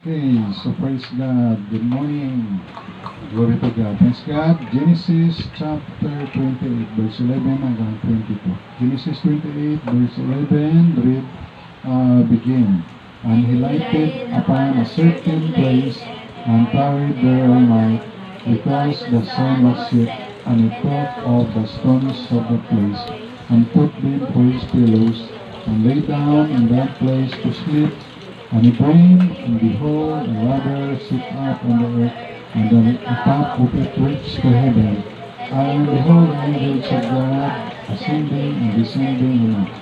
Okay, so praise God. Good morning. Glory to God. Thanks God. Genesis chapter 28, verse 11 hanggang 22. Genesis 28, verse 11, read, begin. And he lighted upon a certain place and tarried there all night, because the sun was set, and he took of the stones of the place, and put them for his pillows, and lay down in that place to sleep. And he dreamed, and behold, a ladder set up on the earth, and on the top of it reached to heaven. And behold, the angels of God ascending and descending on it.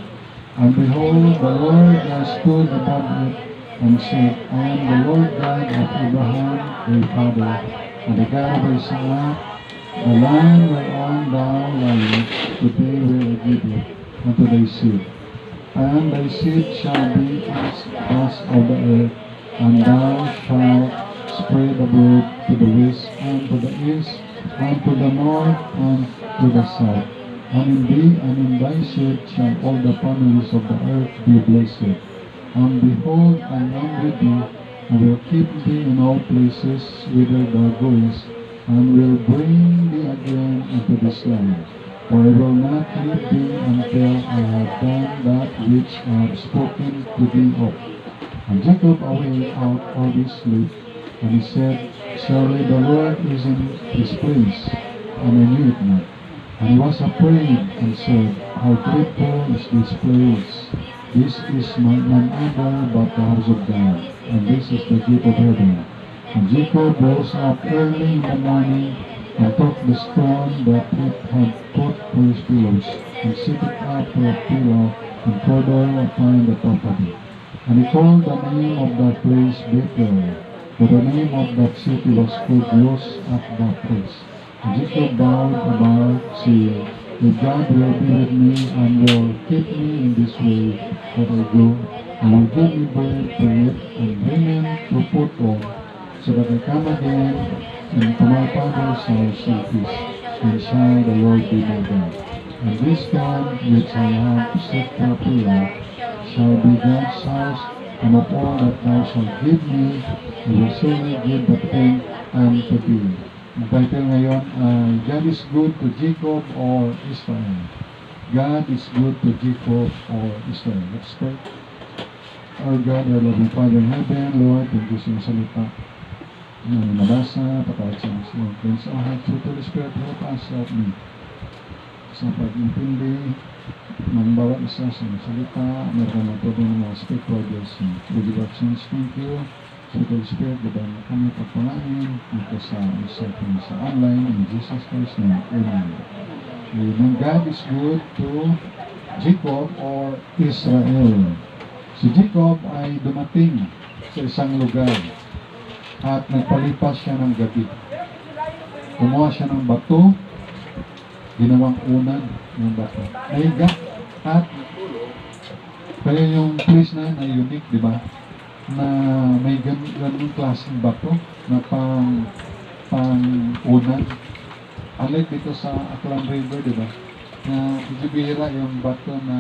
And behold, the Lord stood above it, and said, I am the Lord God of Abraham thy father, and the God of Isaac. The land whereon thou liest, today will I give it unto thy seed. And thy seed shall be as dust of the earth, and thou shalt spread abroad to the west, and to the east, and to the north, and to the south. And in thee and in thy seed shall all the families of the earth be blessed. And behold, I am with thee, and will keep thee in all places whither thou goest, and will bring thee again into this land. For I will not leave thee until I have done that which I have spoken to thee of. And Jacob awake out of his sleep, and he said, Surely the Lord is in this place, and I knew it not. And he was afraid, and said, How dreadful is this place! This is none other but the house of God, and this is the gate of heaven. And Jacob rose up early in the morning, and took the stone that it had put for his pillows, and set it up for a pillar, and further upon the top of it. And he called the name of that place Bethel, for the name of that city was called Luz at that place. And Jacob bowed about, saying, If God will be with me, and will keep me in this way that I go, and will give me bread to eat, and raiment to put on, so that I come again into my father's house in peace, and shall the Lord be my God. And this stone which I have set for a pillar shall be God's house, and of all that thou shalt give me, I will surely give the tenth unto thee. Ang title ngayon ay God is good to Jacob or Israel. God is good to Jacob or Israel. Let's pray. Our God, our loving Father in heaven, Lord, thank you sa iyong salita. Ang nabasa, patawad sa mga friends. Our heart, sweet Holy Spirit, help us, help me. Sa pag-intindi ng bawat isa sa mga salita, meron na po din ng mga spiritual blessing. With your actions, thank you. Sweet Holy Spirit, gabay na kami pagpalain dito sa isipin sa online in Jesus Christ's name. Amen. Amen. God is good to Jacob or Israel. Si Jacob ay dumating sa isang lugar at nagpalipas siya ng gabi. Kumuha siya ng bato, ginawang unan ng bato. Naiga at kaya yung place na yun ay unique, di ba? Na may ganun klaseng bato na pang-unan. Unlike dito sa Aklan River, di ba? Na bihira yung bato na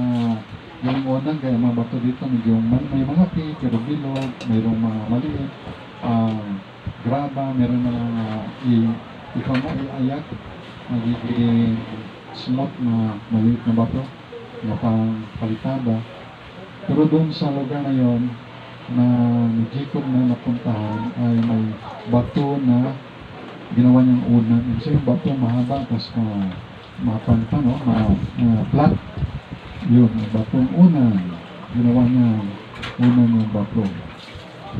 yung unan, kaya mga bato dito medyo may malaki, pero bilog, mayroong mga maliit, graba, meron na ikaw mo iayak, magiging smooth na maliit na bato na pang palitada. Pero doon sa lugar na yon na ni Jacob na napuntahan ay may bato na ginawa niyang unan. Kasi yung bato mahaba, tapos mapanta, no? Flat. Yun, batong unan. Ginawa niyang unan yung bato.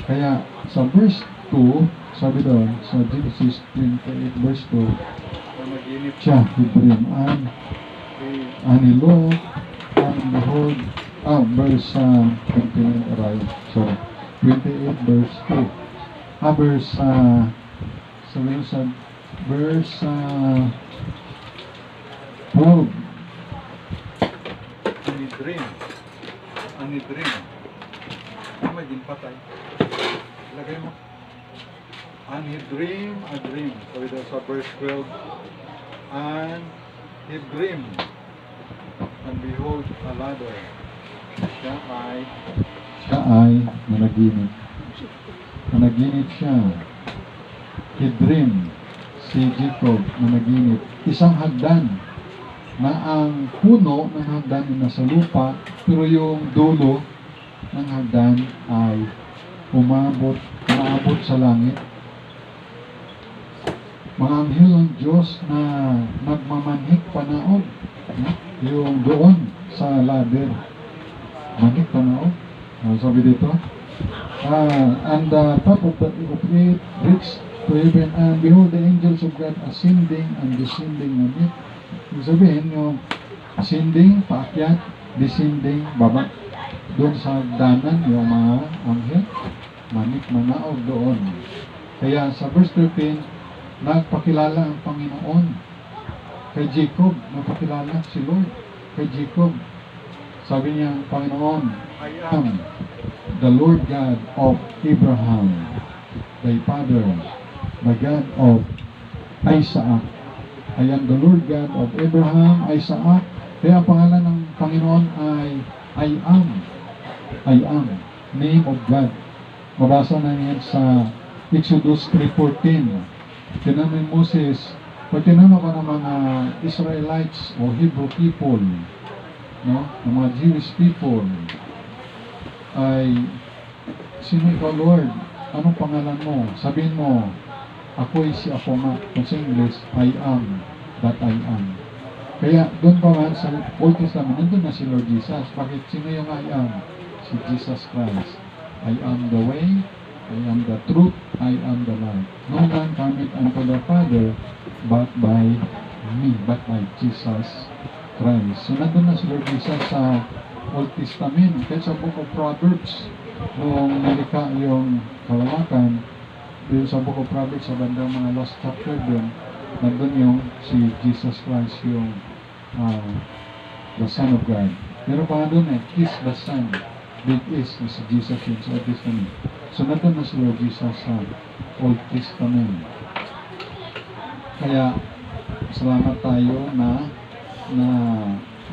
Kaya sa verse 2, sabi doon, sa Genesis 28 verse 2, naginip siya, he dream, and he looked, and behold, verse 29 arrived, so 28 verse 2, sabi sa verse 12, and he dream, maging patay, lagay mo, and he dream a dream, sabi daw sa verse 12, and he dreamed, and behold a ladder, siya ay nanaginip. Nanaginip siya. He dreamed si Jacob na naginip. Isang hagdan na ang puno ng hagdan ay nasa lupa, pero yung dulo ng hagdan ay umaabot sa langit. Mga anghel ng Diyos na nagmamanhik panaog, yung doon sa ladder. Manhik panaog. Sabi dito, and the top of it reached to heaven, and behold, the angels of God ascending and descending on it. Ibig sabihin, yung ascending, paakyat, descending, baba. Doon sa hagdanan, yung mga anghel, manik manaog doon. Kaya sa verse 13, nagpakilala ang Panginoon kay Jacob, nagpakilala si Lord kay Jacob. Sabi niya, Panginoon, I am the Lord God of Abraham, thy father, the God of Isaac. I am the Lord God of Abraham, Isaac. Kaya ang pangalan ng Panginoon ay I am. I am. Name of God. Mabasa na yan sa Exodus 3:14. Tinanong Moses, pag tinanong ka ng mga Israelites o Hebrew people, no, ng mga Jewish people, ay, sino ikaw, Lord? Anong pangalan mo? Sabihin mo, ako'y si ako nga. Kung sa English, I am that I am. Kaya doon pa man sa Old Testament, nandun na si Lord Jesus. Bakit? Sino yung I am? Si Jesus Christ. I am the way, I am the truth, I am the life. No man cometh unto the Father but by me, but by Jesus Christ. So nandun na si Lord Jesus sa Old Testament. Kaya sa Book of Proverbs, nung nalika yung kalawakan, doon sa Book of Proverbs, sa bandang mga last chapter doon, nandun yung si Jesus Christ, yung the Son of God. Meron pa nga doon is the Son. Big is si Jesus yun sa Old Testament. So nandun na si Lord Jesus sa Old Testament. Kaya salamat tayo na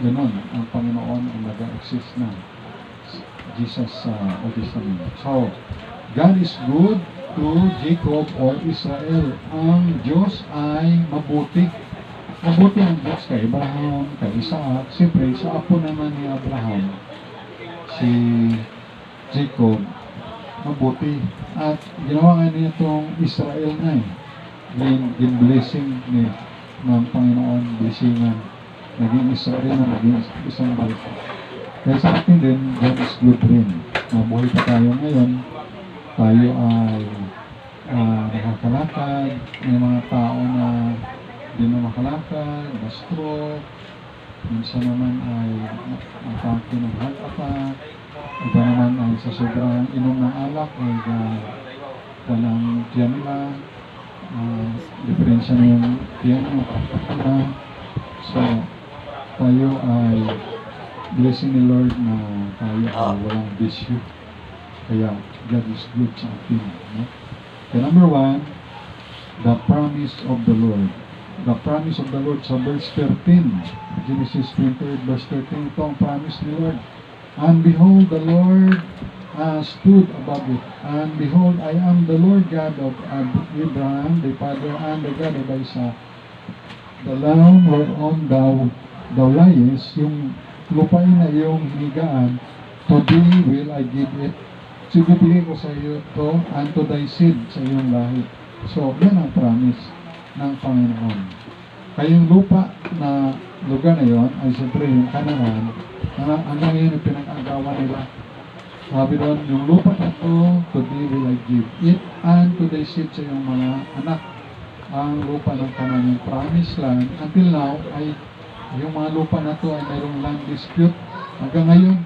ganun ang Panginoon ang nag-exist na Jesus sa Old Testament. So God is good to Jacob or Israel. Ang Diyos ay mabuti. Mabuti ang Diyos kay Abraham, kay Isaac. Siyempre, sa apo naman ni Abraham, si Jacob, mabuti. At ginawa nga niya itong Israel na yung blessing ng Panginoon, blessingan. Naging Israel na naging isang bansa. Kaya sa atin din, God is good rin. Mabuhay pa tayo ngayon. Tayo ay nakakalakad. May mga tao na hindi na makalakad, na-stroke. Minsan naman ay atake ng heart attack. Iba naman ay sa sobrang inom ng alak ay walang tiyan na. Diferensya na yung tiyan na. So, tayo ay blessing ni Lord na tayo ay walang bisyo. Kaya God is good sa atin. No? Kaya number 1, the promise of the Lord. The promise of the Lord sa verse 13. Genesis 28 verse 13. Ito ang promise ni Lord. And behold, the Lord stood above it. And behold, I am the Lord God of Abraham, the father, and the God of Isaac. The land whereon thou liest, yung lupain na iyong hinigaan, to thee will I give it. So, bibigay ko sa iyo to, and to thy seed, sa iyong lahi. So, yan ang promise ng Panginoon. Kaya yung lupa na lugar na yon ay siyempre yung Canaan. Hanggang ngayon yung pinag-agawa nila. Sabi doon, yung lupa na to, to thee will I give it, and to thy seed, sa iyong mga anak. Ang lupa ng Canaan, yung promised land, until now, ay yung mga lupa na to ay mayroong land dispute. Hanggang ngayon,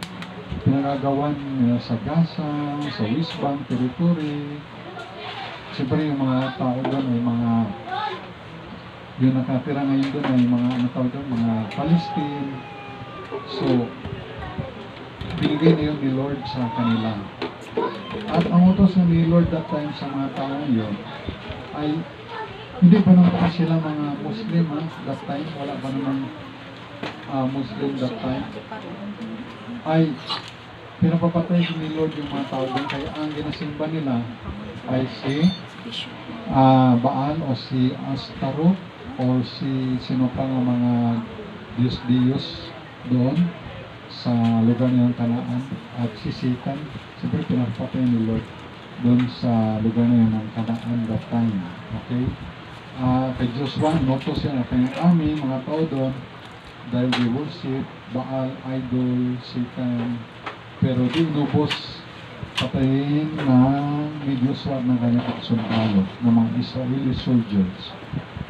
pinagagawan nila sa Gaza, sa West Bank territory. Siyempre yung mga tao doon ay mga yung nakatira ngayon doon ay mga ano tao doon, mga Palestine. So, binigay na yun ni Lord sa kanila. At ang utos ni Lord that time sa mga tao yun ay hindi pa naman sila mga Muslim that time. Wala pa naman Muslim that time. Ay pinapapatay ni Lord yung mga tao doon. Kaya ang ginasimba nila ay si Baal o si Astaroth o si sino pa ng mga Diyos-Diyos doon sa lugar ng Kanaan at sisikan. Siyempre pinapatay ni Lord doon sa lugar na yun ng Kanaan that time. Okay? Kay Joshua, notos yan na kanyang army, mga tao doon, dahil they worship Baal, idol, sikan, pero di inubos patayin ng ni Joshua ng kanyang sundalo ng mga Israeli soldiers.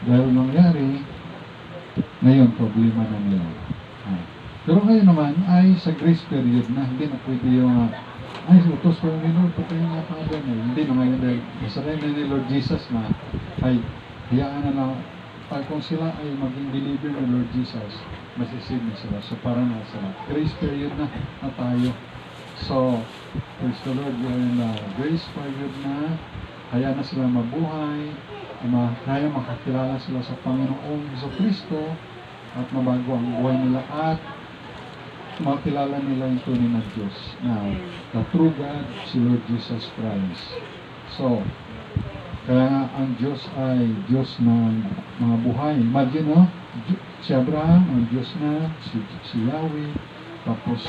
Dahil nangyari, ngayon problema na nila. Pero ngayon naman ay sa grace period na hindi na pwede yung ay utos ko ni Lord, patayin nga pa ba niya. Hindi na ngayon dahil nasaray na ni Lord Jesus na ay hiyaan na lang kung sila ay maging believer ni Lord Jesus, masisig na sila. So parang na sila. Grace period na tayo. So, praise the Lord, we're in the grace period na kaya na sila mabuhay, kaya makakilala sila sa Panginoong Jesucristo at mabago ang buhay nila at makilala nila yung tunay na Diyos na the true God, si Lord Jesus Christ. So, kaya nga ang Diyos ay Diyos ng mga buhay. Imagine, no? Si Abraham, ang Diyos na, si Yahweh, tapos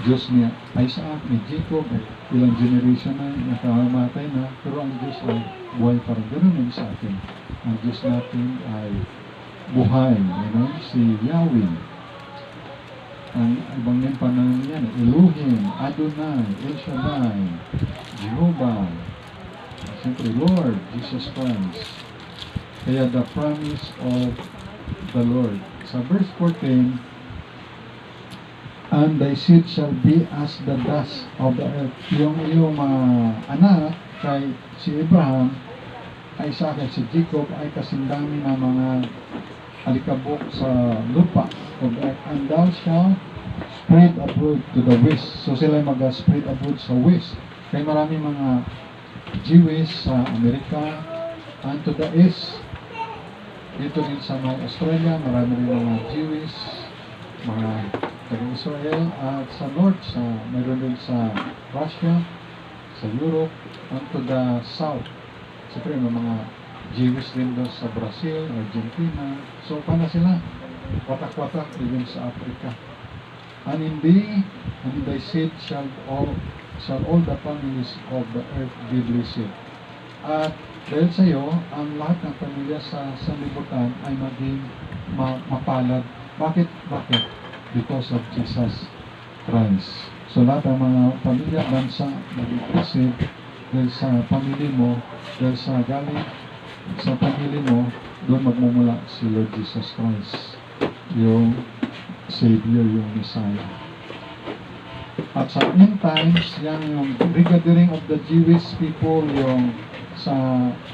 Diyos ni Isaac, ni Jacob, ilang generation na nakamatay na, pero ang Diyos ay buhay parang ganoon din sa atin. Ang Diyos natin ay buhay, si Yahweh. Ang ibang name pa na yan, Elohim, Adonai, El Shaddai, Jehovah, siyempre Lord, Jesus Christ. Kaya the promise of the Lord. Sa verse 14, and thy seed shall be as the dust of the earth. Yung iyong mga anak, kay si Abraham, ay sa akin, si Jacob, ay kasindami ng mga alikabok sa lupa of the earth. And thou shall spread abroad to the west. So sila mag-spread abroad sa west. Kaya marami mga Jewish sa Amerika and to the east. Dito rin sa mga Australia, marami rin mga Jewish, mga taga-Israel, at sa north, mayroon din sa Russia, sa Europe, and to the south. Siyempre, may mga Jewish din doon sa Brazil, Argentina. So, paano sila? Watak-watak din sa Africa. And in thy seed shall all the families of the earth be blessed. At dahil sa iyo, ang lahat ng pamilya sa sanlibutan ay maging mapalad. Bakit? Because of Jesus Christ. So lahat ng mga pamilya, bansa, mag-isip dahil sa pamilya mo, dahil sa galing sa pamilya mo, doon magmumula si Lord Jesus Christ, yung Savior, yung Messiah. At sa end times, yan yung regathering of the Jewish people, yung sa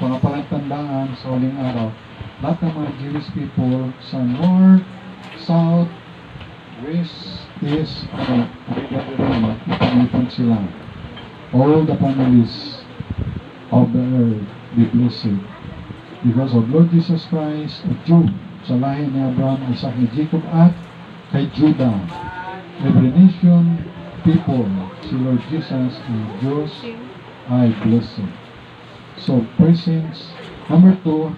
pangapalagtandaan sa huling araw, lahat ng mga Jewish people sa north, south, west, east, regathering, ipangipon sila. All the families of the earth be blessed because of Lord Jesus Christ, a Jew, sa lahi ni Abraham, Isaac, ni Jacob, at kay Judah. Every nation, people, si Lord Jesus and Diyos ay blessed. So, presence. Number 2,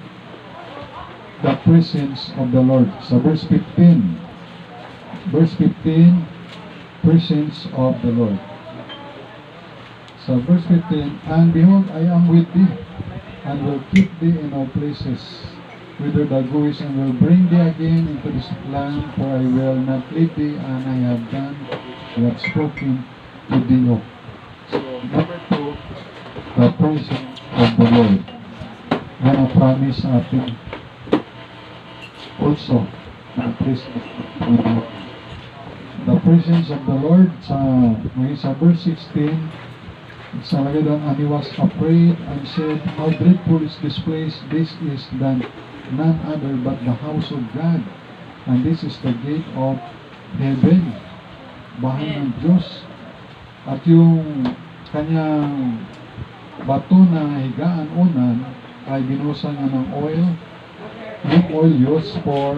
the presence of the Lord. So, verse 15. Verse 15, presence of the Lord. So, verse 15, and behold, I am with thee, and will keep thee in all places, whither thou goest, and will bring thee again into this land, for I will not leave thee, and I have done, I have spoken to thee of. So, number 2, the presence of the Lord. Yan ang promise sa atin. Also, the presence of the Lord. The presence of the Lord sa verse 16, sa lagay doon, and he was afraid and said, how dreadful is this place, this is none other but the house of God, and this is the gate of heaven, bahay ng Diyos. At yung kanyang bato na higaan unan ay binusan nga ng oil, yung oil used for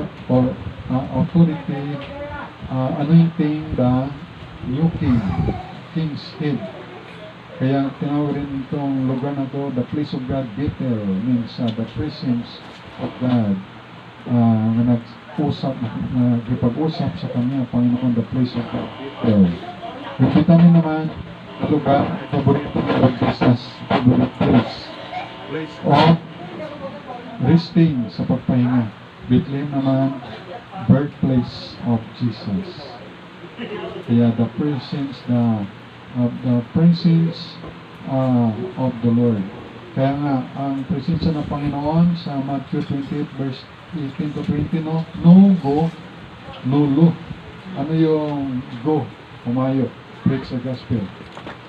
authority, anointing the new king. King's Head. Kaya tinawag rin itong lugar na to, the place of God Bethel, means the presence of God. Na nag-usap, nagkipag-usap sa kanya, Panginoon, the place of God Bethel. Nakita niyo naman, na lugar, paborito ng Baptistas, favorite place of resting sa pagpahinga. Bethlehem naman, birthplace of Jesus. Kaya the presence of the Lord. Kaya nga, ang presensya ng Panginoon sa Matthew 28 verse 18 to 20, no go, no lo. Ano yung go? Humayo, preach the gospel.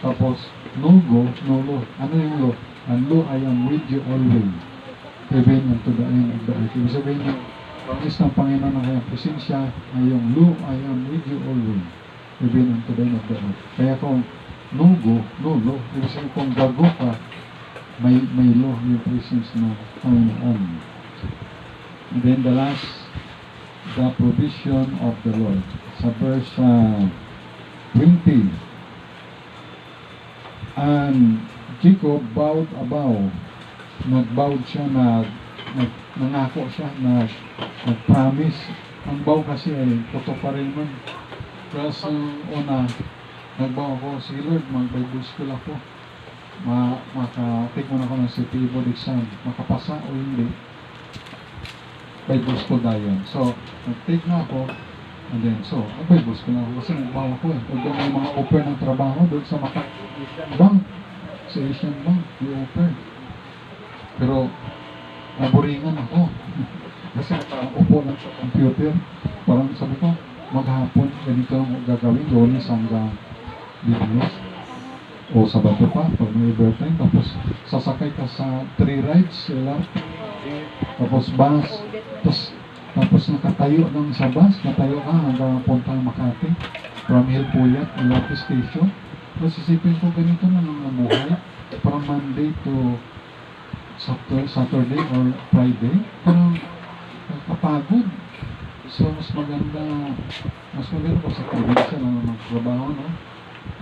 Tapos, no go, no lo. Ano yung lo? And lo, I am with you always, even unto the end of the earth. Ibig sabihin yung promise ng Panginoon na kayang presensya ay yung lo, I am with you always, even unto the end of the earth. Kaya kung no go, no lo, ibig sabihin kung gago ka, may lo yung presence ng Panginoon. And then the last, the provision of the Lord. Sa verse 20, and Jacob bowed above. Nagbowed siya, nangako siya, nag-promise. Ang bow kasi ay totoo pa rin man. Kasi una, nagbow ako, si Lord, mag-Bible school ako. Maka-take mo na ako ng CPE board exam. Makapasa o hindi. Bible school na yun. So, nag-take na ako. And then, Bible school na ako. Kasi nagbawa ko eh. Kung may mga offer ng trabaho doon sa Asian Bank. Sa Asian Bank, may offer. Pero, naboringan ako. Kasi nakaupo lang sa computer. Parang sabi ko, maghapon, ganito ang gagawin. Lunes hanggang Biyernes. O Sabado pa, pag may overtime. Tapos, sasakay ka sa 3 rides sila. Tapos bus, tapos nakatayo lang sa bus, natayo ka hanggang puntang Makati, from Hilpuyat, LRT Station. Tapos isipin ko, ganito na ang buhay, from Monday to Saturday or Friday, parang kapagod. So mas maganda ko sa probinsya na magtrabaho, no?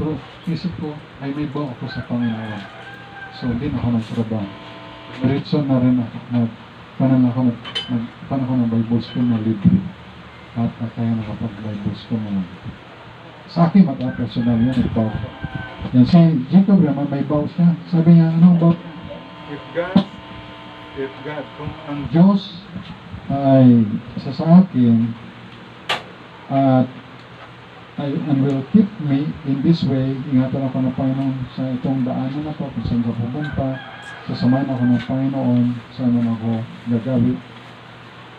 Pero isip ko, ay may bawa ako sa Panginoon. So hindi na ako nagtrabaho. Diretso na rin ako, paano ako ng Bible school na libre. At kaya nakapag-Bible school na lang. Sa akin, personal yan, nagbaw. Yan si Jacob naman, may baw siya. Sabi niya, anong baw? If God, kung ang Diyos ay isa sa akin, and will keep me in this way, ingatan ako ng Panginoon sa itong daanan na to, kung saan ka pupunta, sasamahan ako ng Panginoon, saan ako gagawin.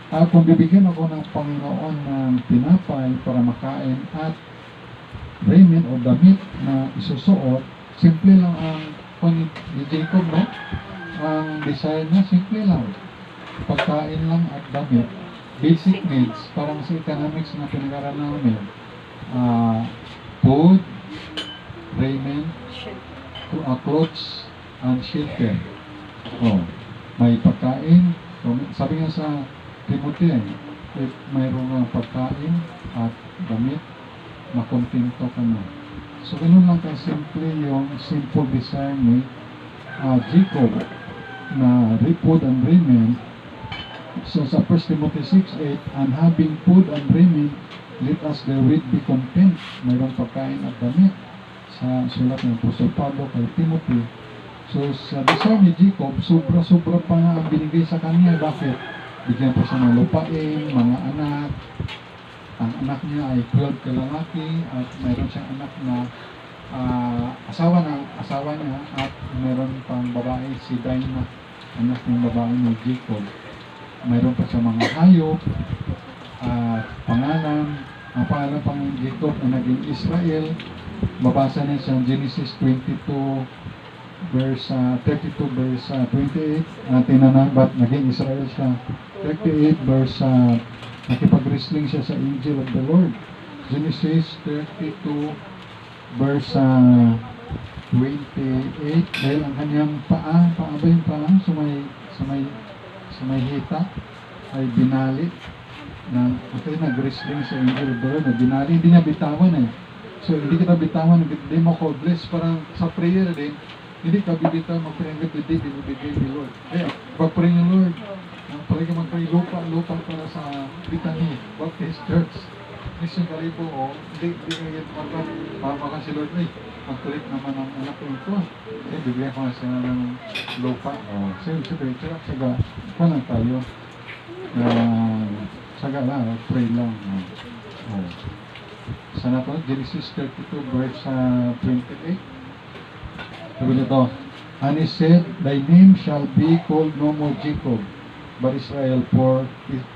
At kung bibigyan ako ng Panginoon ng tinapay para makain at raiment o damit na isusuot, simple lang ang ni Jacob, no? Ang desire niya, simple lang. Pagkain lang at damit. Basic needs, parang sa economics na pinag-aral namin. Food, raiment, clothes, and shelter. May pagkain. Sabi nga sa Timothy, if mayroon ng pagkain at damit, makontento ka na. So, ganun lang ka-simple yung simple desire ni Jacob na food and raiment. So, sa 1 Timothy 6:8, and having food and raiment, let us therewith be content. Mayroong pagkain at damit. Sa sulat ng Apostol Pablo kay Timothy. So, sa desire ni Jacob, sobra-sobra pa nga ang binigay sa kanya. Bakit? Bigyan pa siya ng lupain, mga anak. Ang anak niya ay 12 kalalaki at mayroon siyang anak na asawa niya at mayroon pang babae, si Dinah, anak ng babae ni Jacob. Mayroon pa siya mga hayop at pangalan. Ang pangalan pang Jacob na naging Israel. Babasa niya sa Genesis 22 verse 32 verse 28. Tingnan na ba't naging Israel siya. 38 verse nakipag-wrestling siya sa angel of the Lord. Genesis 32 verse 28, dahil ang kanyang paa ba yung paa? Sa may hita ay binali na nag-wrestling sa angel of the Lord, na binali, hindi niya bitawan eh. So, hindi kita bitawan, hindi mo ko bless. Parang sa prayer din, hindi ka bibitaw, mag-pray hanggang hindi binibigay ni Lord. Kaya, pag-pray ni Lord, palagi mag-pray lupa para sa Bethany Baptist Church. Mission Kalibo, hindi ngayon maka si Lord, ay, mag-pray naman ang anak ko ito. Kasi bibigyan ko na sila ng lupa. Siyempre, saga, paano tayo? Saga lang, pray lang. Sana po, Genesis 32 verse 28. Sabi nito, and he said, thy name shall be called no more Jacob, but Israel, for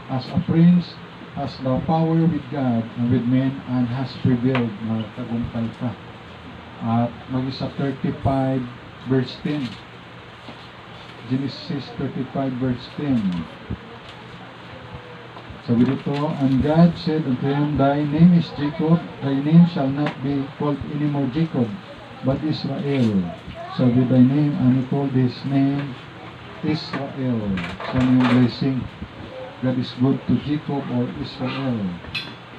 as a prince has thou power with God and with men, and has prevailed. Nagtagumpay ka. At mag-isa 35 verse 10. Genesis 35 verse 10. Sabi dito, and God said unto him, thy name is Jacob, thy name shall not be called anymore Jacob, but Israel. Sabi thy name, and he called his name Israel. So yung blessing, God is good to Jacob or Israel.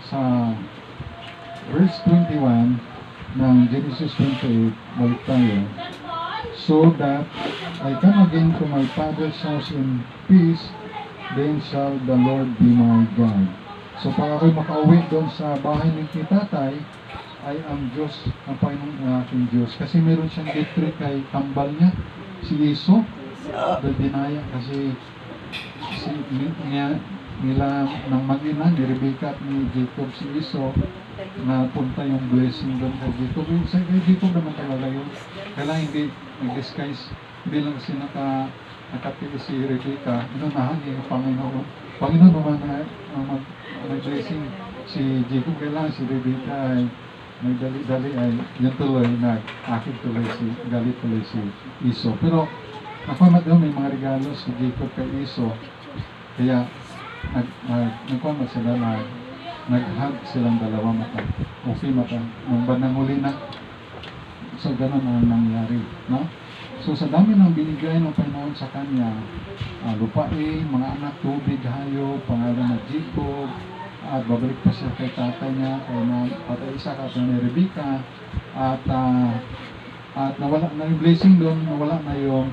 Sa verse 21 ng Genesis 28, balik tayo. So that I come again to my father's house in peace, then shall the Lord be my God. So pag ako'y makauwi doon sa bahay ng tatay, ay ang Diyos, ang Panginoon ng aking Diyos. Kasi meron siyang victory kay kambal niya, si Iso. Dahil dinaya kasi nila ng mag-ina, ni Rebecca at ni Jacob, si Iso, na punta yung blessing doon kay Jacob. Kay Jacob naman talaga yun. Kailangan hindi nag-disguise, hindi lang kasi nakapili si Rebecca, inunahan niya yung Panginoon. Panginoon naman na mag-blessing si Jacob, kailangan si Rebecca ay nagdali-dali ay yung tuloy na akit tuloy galit tuloy si Iso. Pero nakuha doon may mga regalo si Jacob kay Iso, kaya nagkuha sila na nag-hug silang dalawa mata. Okay mata. Nung bandang huli na. So ganun ang nangyari. No? So sa dami ng binigay ng Panginoon sa kanya, lupain, mga anak, tubig, hayop, pangalan na Jacob, at babalik pa siya kay tatay niya, kay Isaac at ni Rebecca, at nawala na yung blessing doon, nawala na yung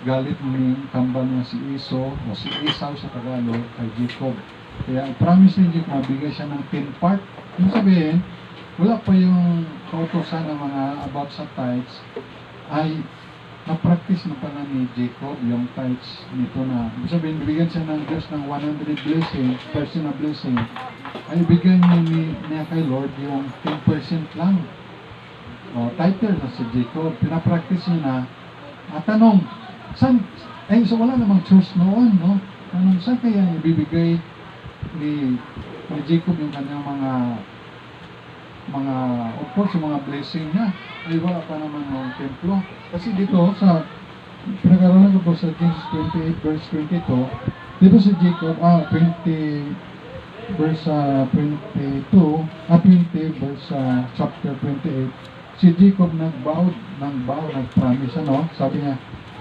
galit ni kambal niya si Iso o si Esau sa Tagalog kay Jacob. Kaya promise ni Jacob, mabigay siya ng 10 part. Yung sabihin, wala pa yung kautosan ng mga about sa tithes, ay na-practice na pala ni Jacob yung tithes nito na. Ibig sabihin, bibigyan siya ng Diyos ng 100 blessing, personal blessing, ay bigyan niya kay Lord yung 10% lang. Title na si Jacob, pinapractice niya na. At tanong, so wala namang church noon, no? Tanong, saan kaya ibibigay ni Jacob yung kanyang mga of course, yung mga blessing niya? Ay wala pa naman ng templo. Kasi dito sa pinag-aralan ko po sa Genesis 28 verse 22, dito si Jacob, 20 verse 20 verse chapter 28, si Jacob nag-vow, nag-promise, sabi niya,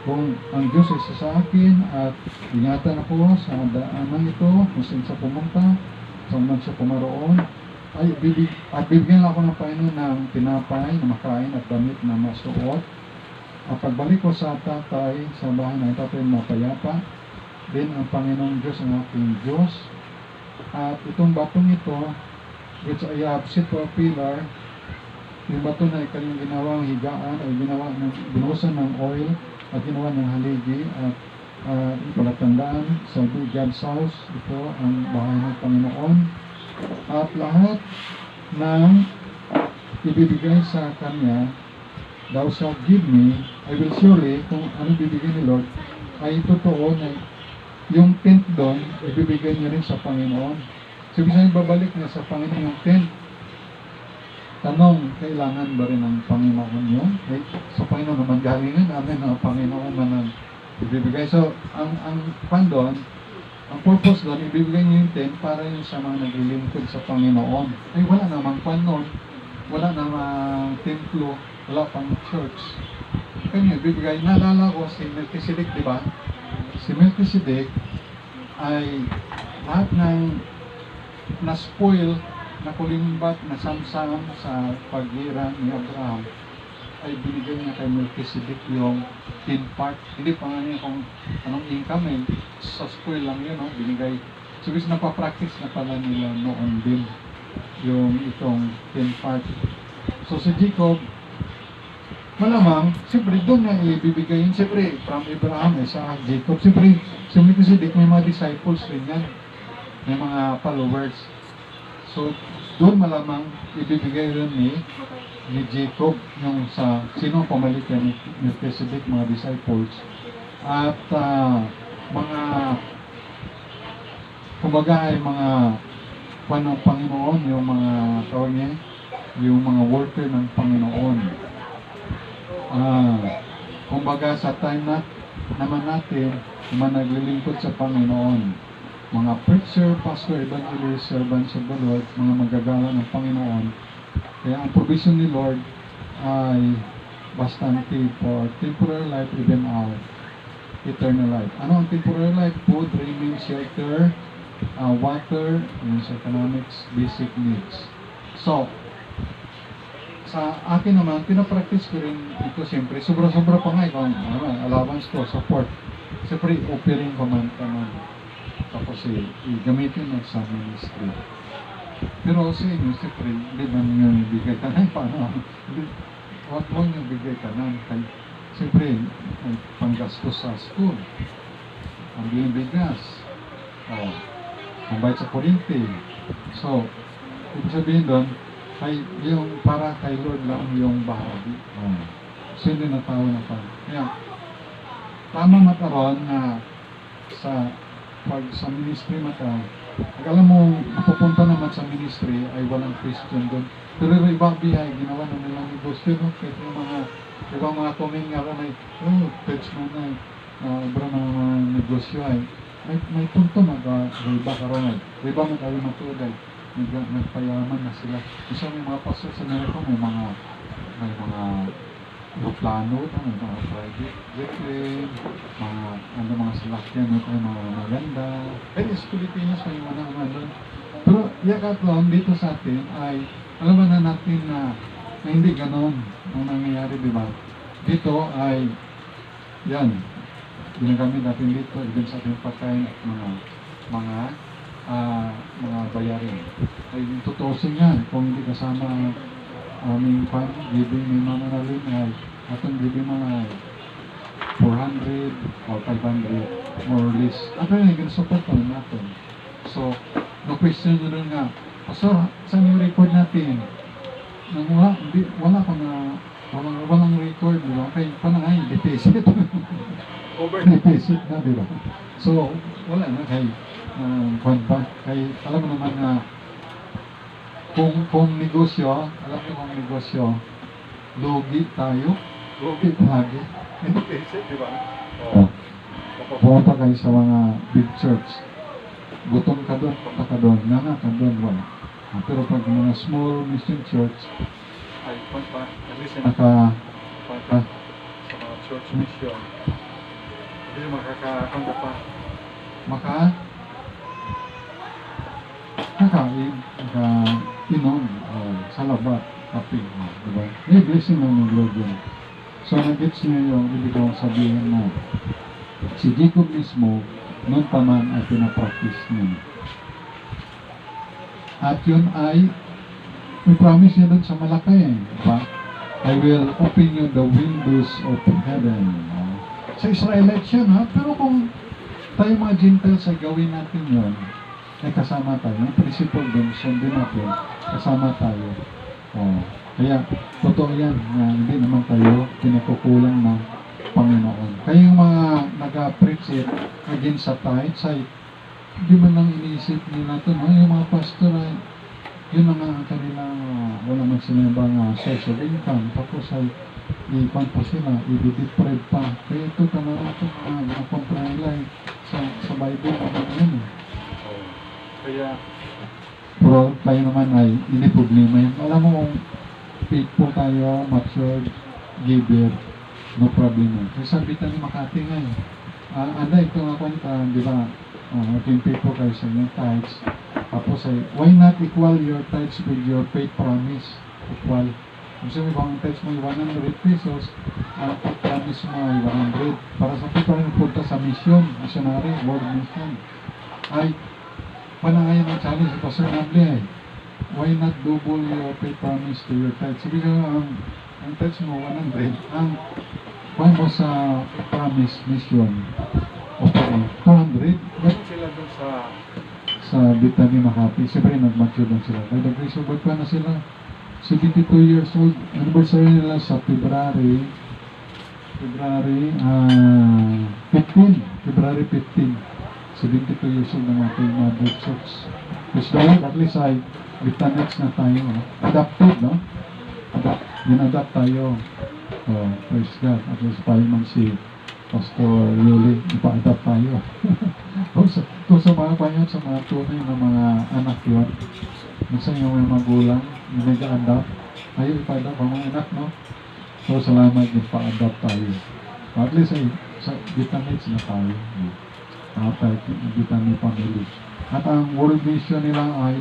kung ang Diyos ay sa akin at ingatan ako sa daanan ito, kung saan siya pumunta, saan man siya pumaroon, ay bibigyan ako ng Panginoon ng tinapay na makain at damit na masuot. At pagbalik ko sa tatay, sa bahay ng tatay mapayapa, din ang Panginoong Diyos ang aking Diyos. At itong batong ito, which I have set for a pillar, yung bato na kanyang ginawang higaan, ay binuhusan ng oil, at ginawa ng haligi, at palatandaan sa God's house, ito ang bahay ng Panginoon. At lahat ng ibibigay sa kanya, thou shalt give me, I will surely, kung ano bibigay ni Lord, ay totoo na yung tent doon, ibibigay niya rin sa Panginoon. So, ibig babalik niya sa Panginoon yung tent. Tanong, kailangan ba rin ng Panginoon yun? Sa Panginoon naman galingan namin ang Panginoon naman ibibigay. So, ang pan doon, ang purpose doon, ibibigay niyo yung tent para yun sa mga naglilingkod sa Panginoon. Ay, wala namang pan noon, wala namang templo, wala pang church. Kaya ibibigay, naalala ko si Melchizedek, di ba? Si Melchizedek ay lahat ng na-spoil nakulimbat na samsam sa pagira ni Abraham ay binigay niya kay Melchizedek yung 10 part. Hindi pa nga niya kung anong income eh. Sa school lang yun, no? Binigay. So, bis napapractice na pala nila noon din yung itong 10 part. So, si Jacob, malamang, siyempre doon nga ibibigay yun. Siyempre, from Abraham, sa Jacob. Siyempre, si Melchizedek, may mga disciples rin yan. May mga followers. So, doon malamang ibibigay rin ni Jacob yung sa sino pamalitan ni Melchizedek, mga disciples. At mga kumbaga ay mga Panginoon, yung mga tawag niya, yung mga worker ng Panginoon. Kumbaga sa time naman natin, mga naglilingkod sa Panginoon, mga preacher, pastor, evangelist, servants of the Lord, mga magagala ng Panginoon. Kaya ang provision ni Lord ay bastante for temporary life, even our eternal life. Ano ang temporary life? Food, raiment, shelter, water, and economics, basic needs. So, sa akin naman, pinapractice ko rin ito siyempre. Sobra-sobra pa nga ikaw, allowance ko, support. Siyempre, offering ko man. Tapos gamitin mo sa ministry. Pero sa inyo, siyempre, hindi man nyo bigay kanan. Paano? Huwag mo nyo bigay kanan. Siyempre, panggastos sa school. Ang bigas. Pambayad sa kuryente. So, ibig sabihin doon, ay yung para kay Lord lang yung bahagi. So, hindi natawa na pa. Kaya, tama mataron na sa ministry mata, alam mo, pupunta naman sa ministry ay walang Christian doon. Pero yung ibang bihay, ginawa na nilang negosyo, no? Kahit yung ibang mga tuming nga rin ay, church mo na, ibang mga negosyo ay, may punto riba ka rin ay, riba mo tayo matuday, nagpayaman na sila. Isa may mga pastor sa Amerika, may mga aeroplano, may mga private jet plane, mga salakyan, mga maganda. Kaya sa Pilipinas, may mga naman doon. Pero yakat lang dito sa atin ay, alam na natin na hindi ganon ang nangyayari, di ba? Dito ay, yan, ginagamit natin dito, even sa ating pagkain at mga bayarin. Ay, tutusin yan, kung hindi kasama aming giving may mananalin ay atong giving mga 400 or 500 more or less. At yun, ginasupport pa natin. So, no question nyo rin nga, Pastor, saan yung record natin? Wala pa na, walang record, di ba? Kaya pa na nga yung deficit. Over deficit na, di ba? So, wala na kay alam mo naman na kung negosyo, alam mo kung negosyo, lugi tayo, lugi lagi. Hindi kasi, di ba? Pumunta kayo sa mga big church. Gutom ka doon, punta ka doon, nanga ka doon, wala. Pero pag mga small mission church, ay at least sa mga church mission, hindi makakakanda pa. Inom, sa labat, kapig, diba? May blessing lang ng Lord yun. So, nag-gets niya yung ibig kong sabihin na si Jacob mismo, noon pa man ay pinapractice niya. At yun ay, may promise niya doon sa Malakay, diba? I will open you the windows of heaven. Sa Israelites yan, ha? Pero kung tayo mga Gentiles ay gawin natin yun, ay kasama tayo. Yung principle din, sundin natin, kasama tayo. Kaya, totoo yan na hindi naman tayo pinakukulang ng Panginoon. Kaya yung mga nag-preach it against sa tithes ay hindi man lang iniisip nila ito. Yung mga pastor ay yun ang kanilang wala man sinabang source of income. Tapos ay ipan pa sila, i-deprive pa. Kaya ito talaga ito mga kontra nila sa Bible. Yun. Kaya, pero tayo naman ay iniproblema yun. Alam mo kung faithful tayo, matured, giver, no problem yun. Kasi sabi tayo ni Makati ngayon, ito nga kwenta, di ba, maging faithful kayo sa inyong tithes, Tapos ay, why not equal your tithes with your faith promise? Equal. Kung sabi kung ang tithes mo ay 100 pesos, ang faith promise mo ay 100. Para sa faith promise punta sa mission, missionary, world mission. Ay, panangayon ang challenge sa Pastor Nable ay, why not double your faith promise to your tithes? Sabi ka, ang tithes mo 100, ang why mo sa promise mission okay, 200. Ganun sila doon sa Bethany Makati. Siyempre, nag-mature lang sila. By the grace of God, na sila 72 years old. Anniversary nila sa February 15. February 15. 72 years old ng ating mother church. Because the Lord, at least ay Bethany's na tayo. No? Adapted, no? Adapt tayo. Oh, praise God. At least tayo man si Pastor Yuli, ipa-adapt tayo. Kung sa mga panyan, sa mga tunay na mga anak yun, minsan yung mga magulang, yung nag-adapt, ayaw ipa-adapt ang mga anak, no? So, salamat yung pa-adapt tayo. At least ay, sa Vietnamese na tayo. Vietnamese family. At ang world mission nila ay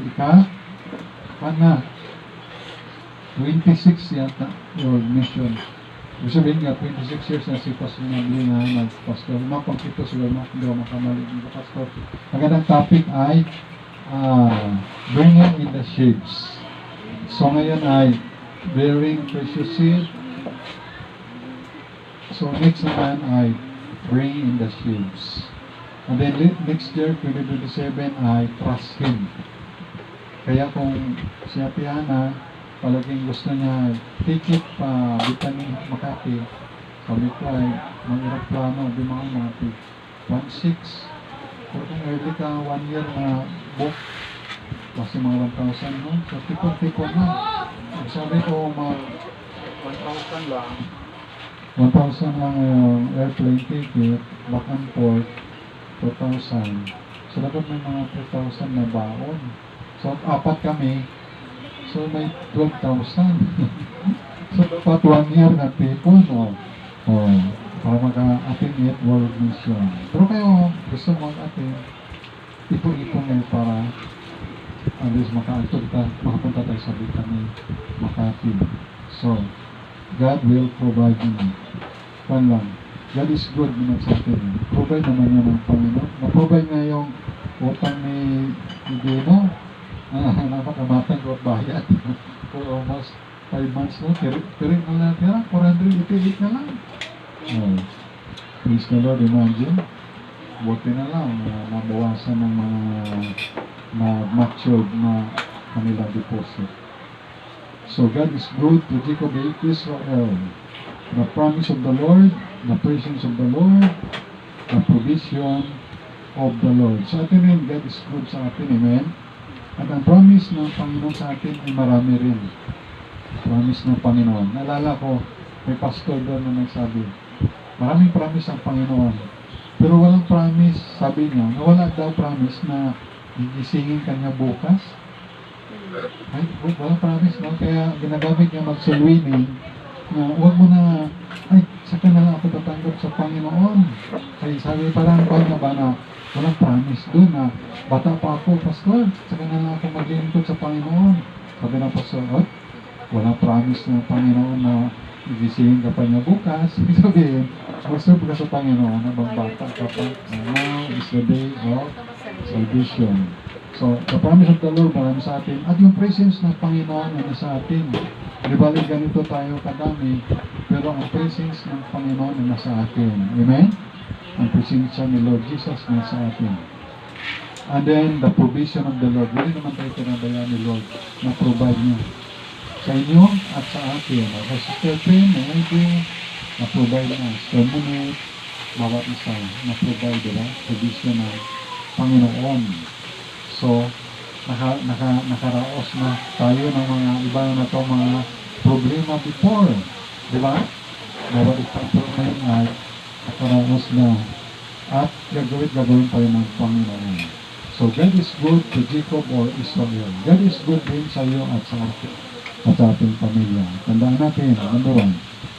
pana 26 yata world mission. Ibig sabihin nga, 26 years na si Pastor Nagli na nag-pastor. Makompito sila, hindi ako makamali ng pastor. Magandang topic ay bringing in the sheaves. So ngayon ay bearing precious seed. So next naman ay bringing in the sheaves. And then next year, 2027 ay trust Him. Kaya kung si Apiana, palaging gusto niya ticket pa Bethany Makati, sabi ko ay mag-aeroplano, di mga 1.6 kung early ka 1 year na book kasi mga 1,000 no? So tipon na sabi ko mga 1,000 lang 1,000 lang yung airplane ticket back and forth 2,000 so dapat may mga 3,000 na baon so apat kami. So, may 12,000. So, dapat 1 year na tipon, para maka-attend world mission. Pero kayo, gusto mo mag-attend, ipon-ipon ngayon para at least makapunta tayo sa Bethany Makati. So, God will provide you. Pan lang. God is good naman sa atin. Provide naman yan ng Panginoon. Na-provide nga yung utang ni Gino. Napakamatang ko bayad for almost 5 months no? Tiring na lang tira, 488 na lang. Praise the Lord, imagine. Buti na lang, nabawasan ng mga matured na kanilang deposit. So God is good to Jacob Israel. The promise of the Lord, the presence of the Lord, the provision of the Lord. Sa atin rin, God is good sa atin, amen? At ang promise ng Panginoon sa atin ay marami rin. Promise ng Panginoon. Naalala ko, may pastor doon na nagsabi, maraming promise ang Panginoon. Pero walang promise, sabi niya, wala daw promise na gigisingin kanya bukas. Ay, walang promise, no? Kaya ginagamit niya mag-sulwining na huwag mo na, ay, saka na lang ako tatanggap sa Panginoon. Ay, sabi parang na ba na walang promise doon na bata pa ako, pastor, saka na lang ako maglingkod sa Panginoon. Sabi na pastor, walang promise ng Panginoon na igisingin ka pa niya bukas. Ibig sabihin, mag-serve ka sa Panginoon habang bata ka pa. Now is the day of salvation. So, the promise of the Lord marami sa atin. At yung presence ng Panginoon na nasa atin. Di balik ganito tayo kadami, pero ang presence ng Panginoon na nasa atin. Amen? Ang presensya ni Lord Jesus nasa atin. And then, the provision of the Lord. Hindi naman tayo tinabayaan ni Lord na provide niya sa inyo at sa atin. Sa Sister Pin, na-provide na. Sister Munit, bawat isa, na-provide, diba? Provision ng Panginoon. So, nakaraos na tayo ng mga iba na ito, mga problema before. Diba? Bawat isang problema ay nakaraos na. At gagawin tayo ng Panginoon. So, God is good to Jacob or Israel. God is good din sa iyo at sa atin. At sa ating pamilya. Tandaan natin, number 1,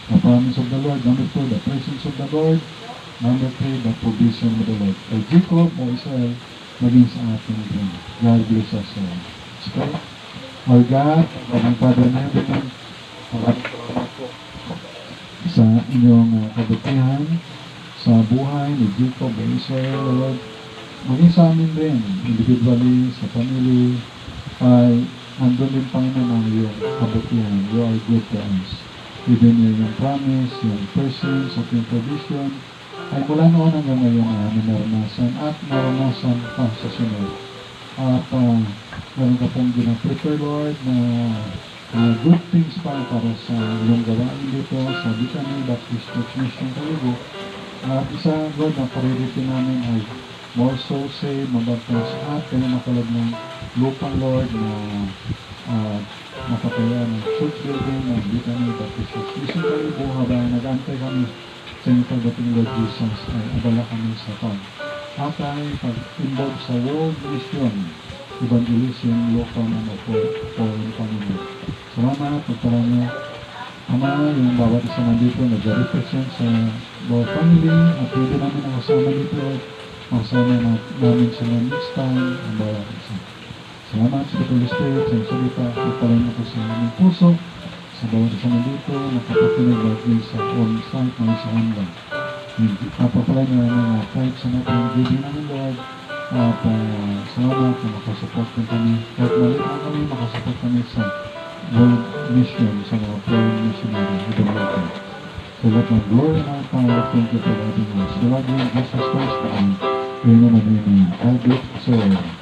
the promise of the Lord. Number 2, the presence of the Lord. Number 3, the provision of the Lord. Kay Jacob o Israel, maging sa atin din. God bless us all. Let's pray. Our God, ang Father in heaven, maraming salamat po sa inyong kabutihan sa buhay ni Jacob and Israel, Lord. Maging sa amin din, individually, sa family, ay andun din, Panginoon, ang iyong kabutihan. You are good to us. Even yung promise, yung presence, at yung provision, ay mula noon hanggang ngayon namin naranasan at naranasan pa sa sunod. At meron ka pong gina-prepare, Lord, na good things para sa iyong gawain dito sa Bicani Baptist Church Mission Calibo. At isa, Lord, na priority namin ay more souls saved, mabaptize at kayo makalab ng lupang, Lord, na makataya ng church building ng Bicani Baptist Church Mission Calibo. Habang nag-antay kami sa inyong pagdating, Lord Jesus, ay abala kami sa at ay pag-involve sa world mission, evangelism, local and foreign Panginoon. Salamat, pagpala niyo, Ama, yung bawat isa nandito nag-represent sa bawat family at pwede namin ang kasama dito. Masama namin sila next time ang bawat isa. Salamat sa Holy Spirit, sa salita, pagpala niyo ko sa aming puso, sa bawat isa nandito, nakapakinig natin sa on-site ng isa hanggang. Papapala niyo ang kahit sa natin giving namin, Lord. At salamat na makasupport kami. Kahit maliit lang kami, makasupport kami sa world mission, sa mga foreign missionary with the local. So let my glory and our power, thank you for letting us. The Lord Jesus Christ, amen. Amen and amen. God bless you.